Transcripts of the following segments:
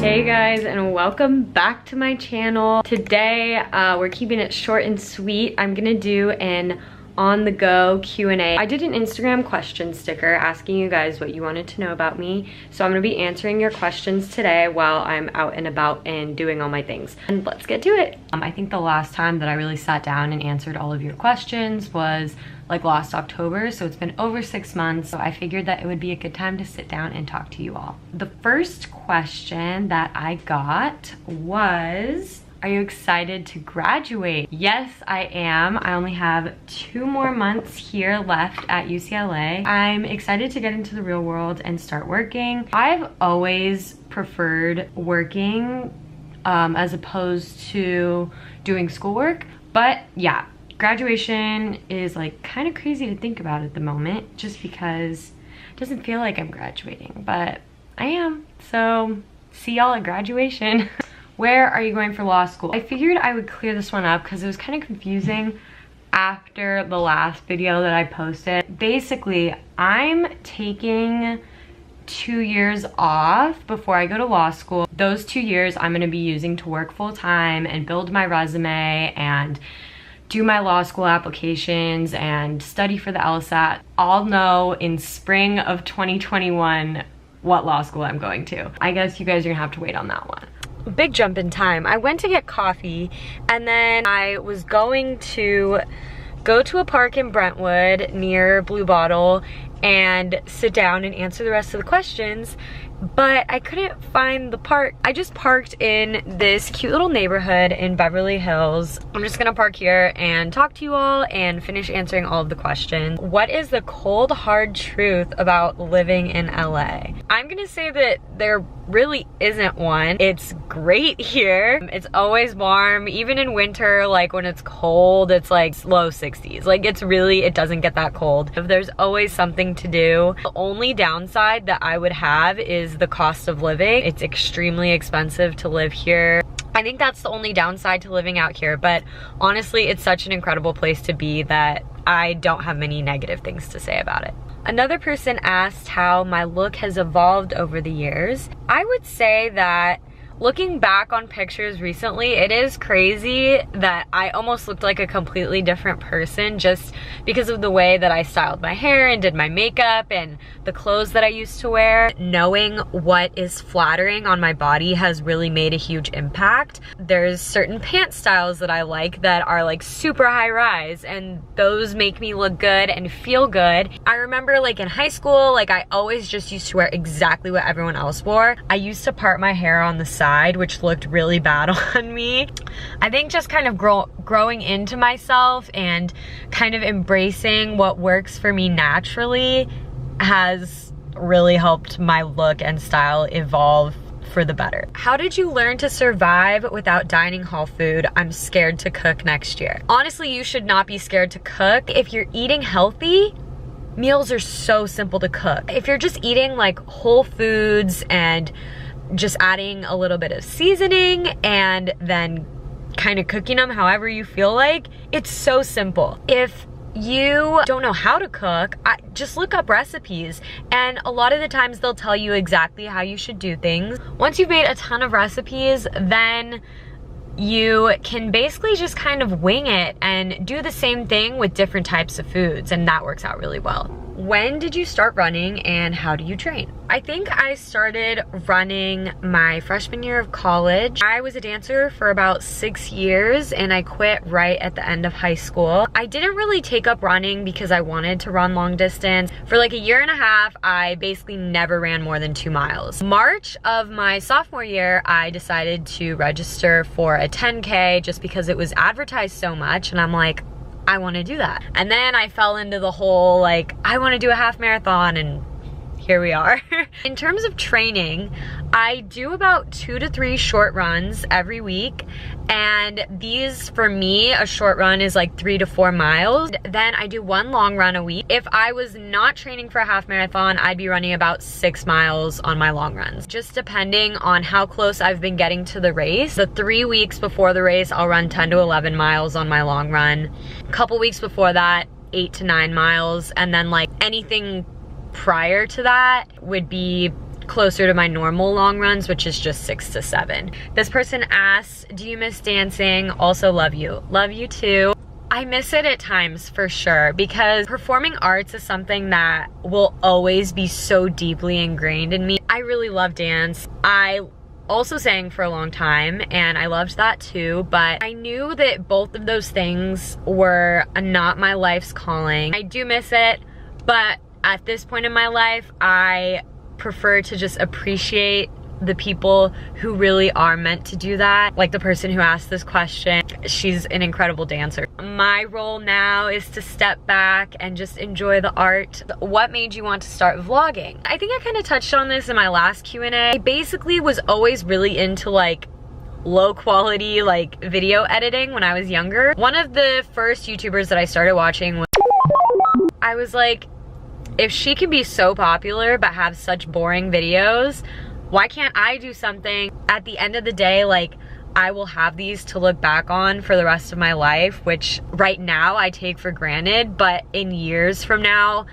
Hey guys, and welcome back to my channel. Today we're keeping it short and sweet. I'm gonna do an on-the-go Q&A. I did an Instagram question sticker asking you guys what you wanted to know about me, so I'm gonna be answering your questions today while I'm out and about and doing all my things. And let's get to it. I think the last time that I really sat down and answered all of your questions was like last October, so it's been over 6 months, so I figured that it would be a good time to sit down and talk to you all. The first question that I got was, are you excited to graduate? Yes, I am. I only have 2 more months here left at UCLA. I'm excited to get into the real world and start working. I've always preferred working as opposed to doing schoolwork, but yeah, graduation is like kind of crazy to think about at the moment just because it doesn't feel like I'm graduating, but I am. So see y'all at graduation. Where are you going for law school? I figured I would clear this one up because it was kind of confusing after the last video that I posted. Basically, I'm taking 2 years off before I go to law school. Those 2 years I'm gonna be using to work full time and build my resume and do my law school applications and study for the LSAT. I'll know in spring of 2021 what law school I'm going to. I guess you guys are gonna have to wait on that one. Big jump in time. I went to get coffee and then I was going to go to a park in Brentwood near Blue Bottle and sit down and answer the rest of the questions, but I couldn't find the park. I just parked in this cute little neighborhood in Beverly Hills. I'm just gonna park here and talk to you all and finish answering all of the questions. What is the cold, hard truth about living in LA? I'm gonna say that there really isn't one. It's great here. It's always warm. Even in winter, like when it's cold, it's like low 60s. Like it doesn't get that cold. There's always something to do. The only downside that I would have is the cost of living. It's extremely expensive to live here. I think that's the only downside to living out here, but honestly, it's such an incredible place to be that I don't have many negative things to say about it. Another person asked how my look has evolved over the years. I would say that looking back on pictures recently, it is crazy that I almost looked like a completely different person just because of the way that I styled my hair and did my makeup and the clothes that I used to wear. Knowing what is flattering on my body has really made a huge impact. There's certain pant styles that I like that are like super high rise, and those make me look good and feel good. I remember like in high school, like I always just used to wear exactly what everyone else wore. I used to part my hair on the side, which looked really bad on me. I think just kind of growing into myself and kind of embracing what works for me naturally has really helped my look and style evolve for the better. How did you learn to survive without dining hall food? I'm scared to cook next year. Honestly, you should not be scared to cook. If you're eating healthy, meals are so simple to cook. If you're just eating like whole foods and just adding a little bit of seasoning and then kind of cooking them however you feel like, it's so simple. If you don't know how to cook, just look up recipes, and a lot of the times they'll tell you exactly how you should do things. Once you've made a ton of recipes, then you can basically just kind of wing it and do the same thing with different types of foods, and that works out really well. When did you start running and how do you train? I think I started running my freshman year of college. I was a dancer for about 6 years and I quit right at the end of high school. I didn't really take up running because I wanted to run long distance. For like 1.5 years, I basically never ran more than 2 miles. March of my sophomore year, I decided to register for a 10K just because it was advertised so much, and I'm like, I want to do that. And then I fell into the whole like, I want to do a half marathon, and here we are. In terms of training, I do about 2 to 3 short runs every week, and these, for me, a short run is like 3 to 4 miles. Then I do 1 long run a week. If I was not training for a half marathon, I'd be running about 6 miles on my long runs, just depending on how close I've been getting to the race. The 3 weeks before the race, I'll run 10 to 11 miles on my long run. A couple weeks before that, 8 to 9 miles, and then like anything prior to that would be closer to my normal long runs, which is just 6 to 7. This person asks, do you miss dancing? Also love you. Love you too. I miss it at times for sure, because performing arts is something that will always be so deeply ingrained in me. I really love dance. I also sang for a long time and I loved that too, but I knew that both of those things were not my life's calling. I do miss it, but at this point in my life, I prefer to just appreciate the people who really are meant to do that. Like the person who asked this question, she's an incredible dancer. My role now is to step back and just enjoy the art. What made you want to start vlogging? I think I kind of touched on this in my last Q&A. I basically was always really into like low quality like video editing when I was younger. One of the first YouTubers that I started watching was, I was like, if she can be so popular but have such boring videos, why can't I do something? At the end of the day, like, I will have these to look back on for the rest of my life, which right now I take for granted, but in years from now,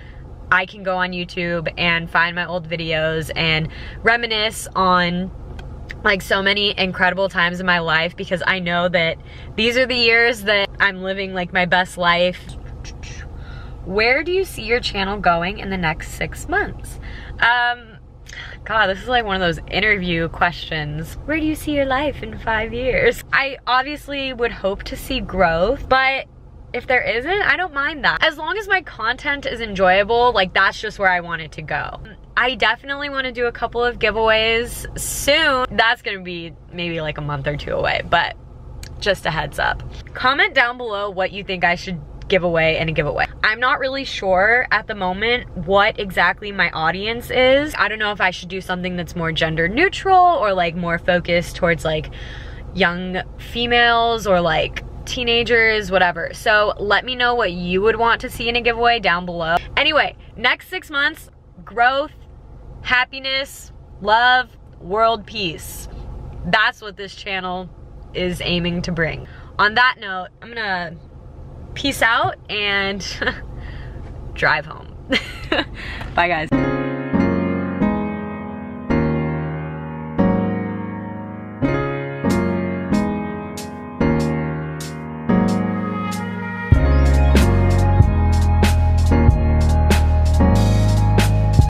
I can go on YouTube and find my old videos and reminisce on like so many incredible times in my life, because I know that these are the years that I'm living like my best life. Where do you see your channel going in the next 6 months? God, this is like one of those interview questions. Where do you see your life in 5 years? I obviously would hope to see growth, but if there isn't, I don't mind that. As long as my content is enjoyable, like that's just where I want it to go. I definitely want to do a couple of giveaways soon. That's gonna be maybe like a month or 2 away, but just a heads up. Comment down below what you think I should give away in a giveaway. I'm not really sure at the moment what exactly my audience is. I don't know if I should do something that's more gender neutral or like more focused towards like young females or like teenagers, whatever. So let me know what you would want to see in a giveaway down below. Anyway, next 6 months, growth, happiness, love, world peace. That's what this channel is aiming to bring. On that note, I'm gonna peace out and drive home. Bye guys.